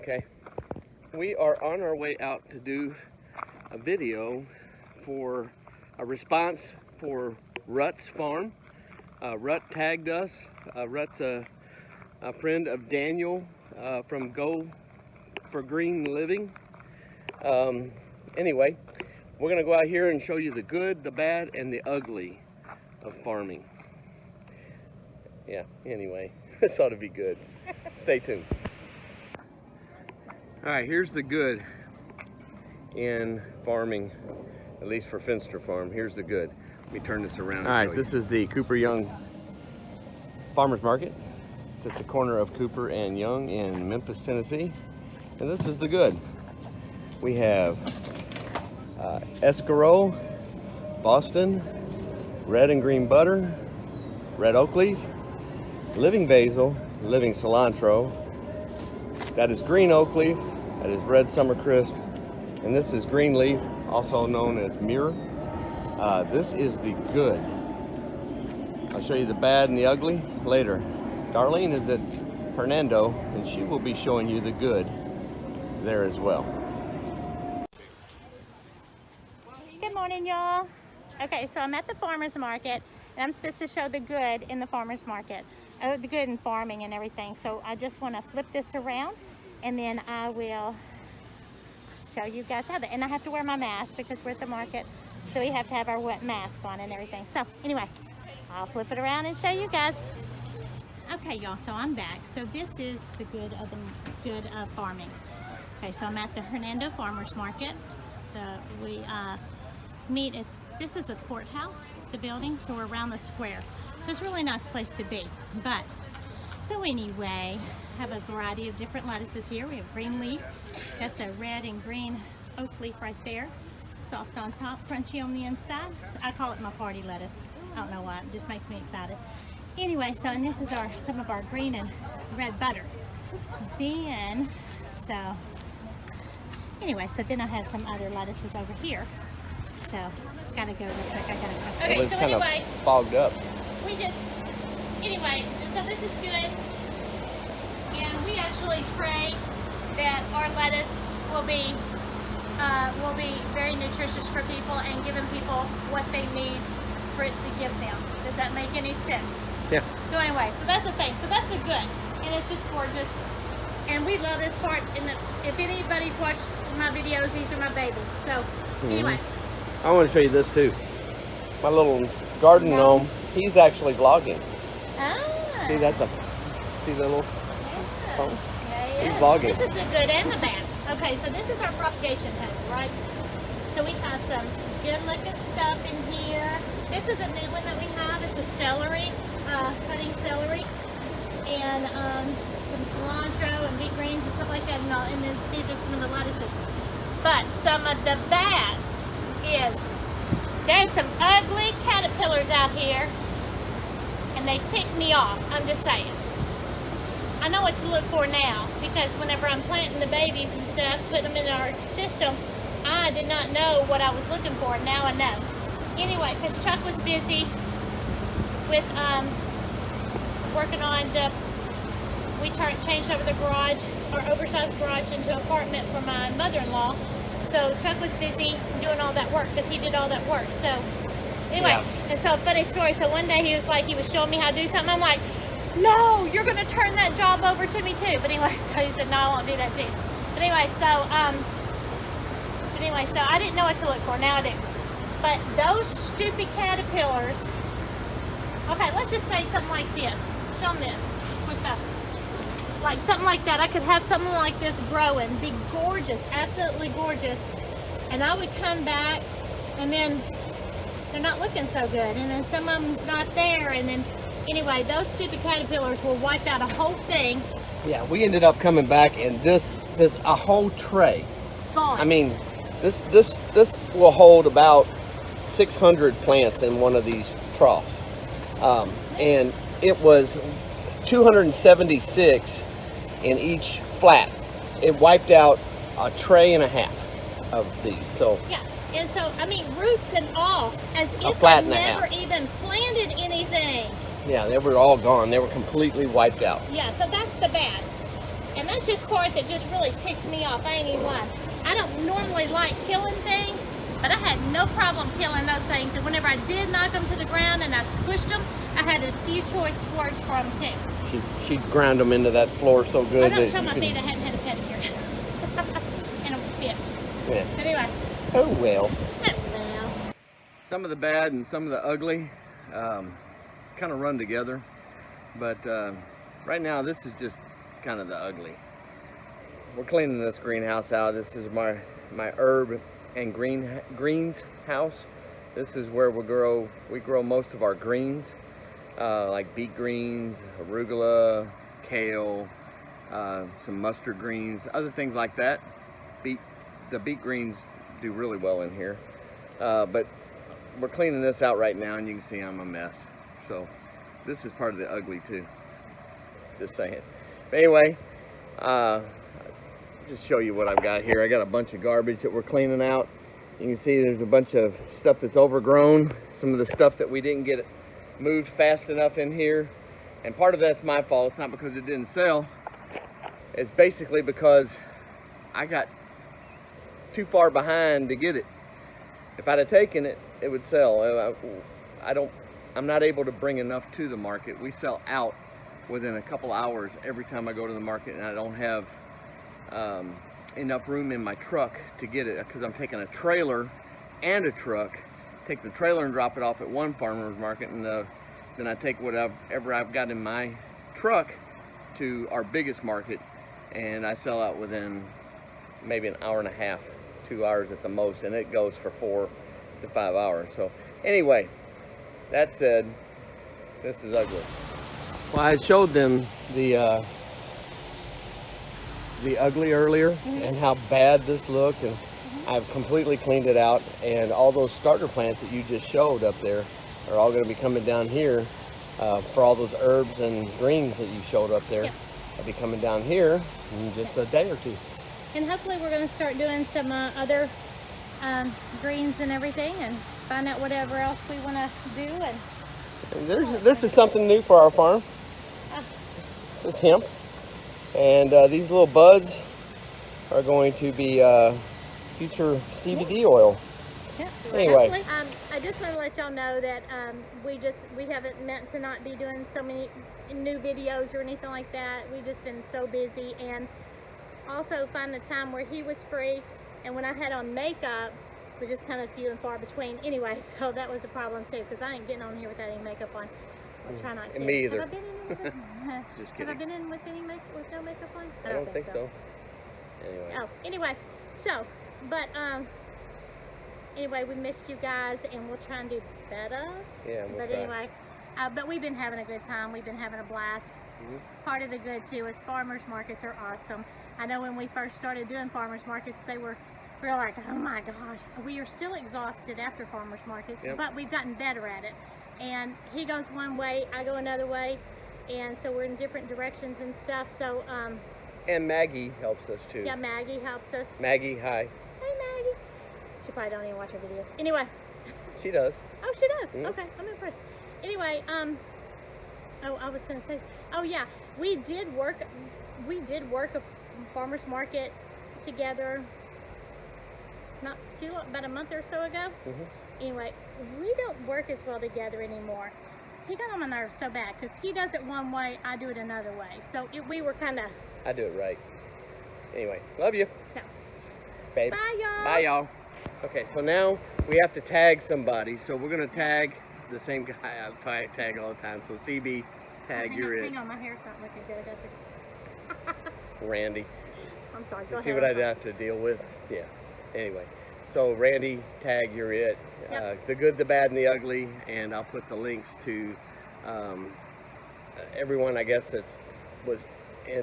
Okay, we are on our way out to do a video for a response for Rut's farm. Rut tagged us. Rut's a friend of Daniel from Go for Green Living. Anyway, we're gonna go out here and show you the good, the bad, and the ugly of farming. Yeah, anyway, this ought to be good. Stay tuned. All right, here's the good in farming, at least for Fensterfarm. Here's the good. Let me turn this around. All right, this is the Cooper Young Farmers Market. It's at the corner of Cooper and Young in Memphis, Tennessee. And this is the good. We have escarole, Boston, red and green butter, red oak leaf, living basil, living cilantro. That is green oak leaf. That is red summer crisp. And this is green leaf, also known as mirror. This is the good. I'll show you the bad and the ugly later. Darlene is at Hernando, and she will be showing you the good there as well. Good morning, y'all. Okay, so I'm at the farmer's market, and I'm supposed to show the good in the farmer's market. The good in farming and everything. So I just want to flip this around, and then I will show you guys how and I have to wear my mask because we're at the market, so we have to have our wet mask on and everything. So anyway, I'll flip it around and show you guys. Okay, y'all, so I'm back. So this is the good of farming. Okay, so I'm at the Hernando Farmers Market. So we meet, this is a courthouse, the building, so we're around the square. So it's a really nice place to be. But, so anyway, have a variety of different lettuces here. We have green leaf. That's a red and green oak leaf right there. Soft on top, crunchy on the inside. I call it my party lettuce. I don't know why, it just makes me excited. Anyway, so, and this is some of our green and red butter. Then, anyway, so then I have some other lettuces over here. So, gotta go real quick, I gotta cross. Okay, so anyway, fogged up. Anyway, so this is good, and we actually pray that our lettuce will be very nutritious for people and giving people what they need for it to give them. Does that make any sense? Yeah. So anyway, so that's the thing. So that's the good, and it's just gorgeous, and we love this part. And if anybody's watched my videos, these are my babies. So anyway, I want to show you this too. My little garden gnome. He's actually vlogging. Ah. See, see the little phone? Yeah. He's vlogging. This is the good and the bad. Okay, so this is our propagation table, right? So we have some good looking stuff in here. This is a new one that we have. It's a celery, cutting celery, and some cilantro and beet greens and stuff like that. And then these are some of the lettuces. But some of the bad is there's some ugly caterpillars out here, and they tick me off. I'm just saying. I know what to look for now, because whenever I'm planting the babies and stuff, putting them in our system, I did not know what I was looking for. Now I know. Anyway, because Chuck was busy with working on we changed over the garage, our oversized garage, into an apartment for my mother-in-law. So Chuck was busy doing all that work because he did all that work. So anyway, And so funny story. So one day he was showing me how to do something. I'm like, no, you're going to turn that job over to me too. But anyway, so he said, no, I won't do that too. But anyway, so I didn't know what to look for. Now I do. But those stupid caterpillars. Okay, let's just say something like this. Show them this. Like something like that. I could have something like this growing, be gorgeous, absolutely gorgeous, and I would come back, and then they're not looking so good, and then some of them's not there, and then anyway, those stupid caterpillars will wipe out a whole thing. Yeah, we ended up coming back, and this a whole tray. Gone. I mean, this will hold about 600 plants in one of these troughs, and it was 276 in each flat. It wiped out a tray and a half of these. So yeah, and so I mean roots and all, as if I never even planted anything. Yeah, they were all gone. They were completely wiped out. Yeah, so that's the bad. And that's just part that just really ticks me off. I ain't even lying. I don't normally like killing things, but I had no problem killing those things. And whenever I did knock them to the ground and I squished them, I had a few choice words for them too. She ground them into that floor so good. I don't show my feet. I hadn't had a pedicure. And a bitch. Yeah. Anyway. Oh well. Well. Some of the bad and some of the ugly kind of run together. But right now this is just kind of the ugly. We're cleaning this greenhouse out. This is my herb and greens house. This is where we grow most of our greens, like beet greens, arugula, kale, some mustard greens, other things like that. The beet greens do really well in here, but we're cleaning this out right now, and you can see I'm a mess. So this is part of the ugly too. Just saying. But anyway, just show you what I've got here. I got a bunch of garbage that we're cleaning out. You can see there's a bunch of stuff that's overgrown. Some of the stuff that we didn't get moved fast enough in here. And part of that's my fault. It's not because it didn't sell. It's basically because I got too far behind to get it. If I'd have taken it, it would sell. I'm not able to bring enough to the market. We sell out within a couple hours every time I go to the market, and I don't have enough room in my truck to get it, because I'm taking a trailer and a truck. Take the trailer and drop it off at one farmer's market, and then I take whatever I've got in my truck to our biggest market, and I sell out within maybe an hour and a half, 2 hours at the most, and it goes for 4 to 5 hours. So anyway, that said, this is ugly. Well, I showed them the ugly earlier, and how bad this looked, and I've completely cleaned it out, and all those starter plants that you just showed up there are all going to be coming down here for all those herbs and greens that you showed up there. Yep. They'll be coming down here in just a day or two. And hopefully we're going to start doing some other greens and everything, and find out whatever else we want to do. And this is something new for our farm. It's hemp, and these little buds are going to be future CBD oil. yeah. Anyway, I just want to let y'all know that we haven't meant to not be doing so many new videos or anything like that. We've just been so busy, and also find the time where he was free, and when I had on makeup was just kind of few and far between anyway, so that was a problem too, because I ain't getting on here without any makeup on. I'll try not to. Me either. Have I been in just kidding. Have I been in with no makeup on? I don't think so. Anyway. Oh, anyway, so, but anyway, we missed you guys, and we'll try and do better. Yeah, we'll but try. anyway, but we've been having a good time. We've been having a blast. Part of the good too is farmers markets are awesome. I know when we first started doing farmers markets, we were like, oh my gosh, we are still exhausted after farmers markets, but we've gotten better at it. And he goes one way, I go another way, and so we're in different directions and stuff. So and Maggie helps us too. yeah, Maggie helps us. Maggie, hi. Hey Maggie. She probably don't even watch our videos. Anyway. She does. Oh, she does. Okay, I'm impressed. Anyway, oh, I was gonna say, oh yeah, we did work a farmer's market together about a month or so ago. Anyway, we don't work as well together anymore. He got on my nerves so bad, because he does it one way, I do it another way. So we were kind of... I do it right. Anyway, love you. No. Babe. Bye, y'all. Bye, y'all. Okay, so now we have to tag somebody. So we're going to tag the same guy I tag all the time. So CB, tag, you're it. Hang on, my hair's not looking good. I got this. Randy. I'm sorry, go You ahead. see what I'd have to deal with? Yeah. Anyway, so Randy, tag, you're it. The good, the bad, and the ugly. And I'll put the links to everyone, I guess, that was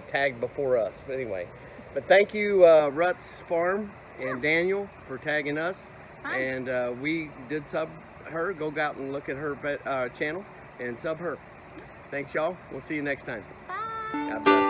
tagged before us. But anyway, but thank you, Ruts Farm and Daniel, for tagging us. And we did sub her. Go out and look at her channel and sub her. Thanks, y'all. We'll see you next time. Bye. God bless.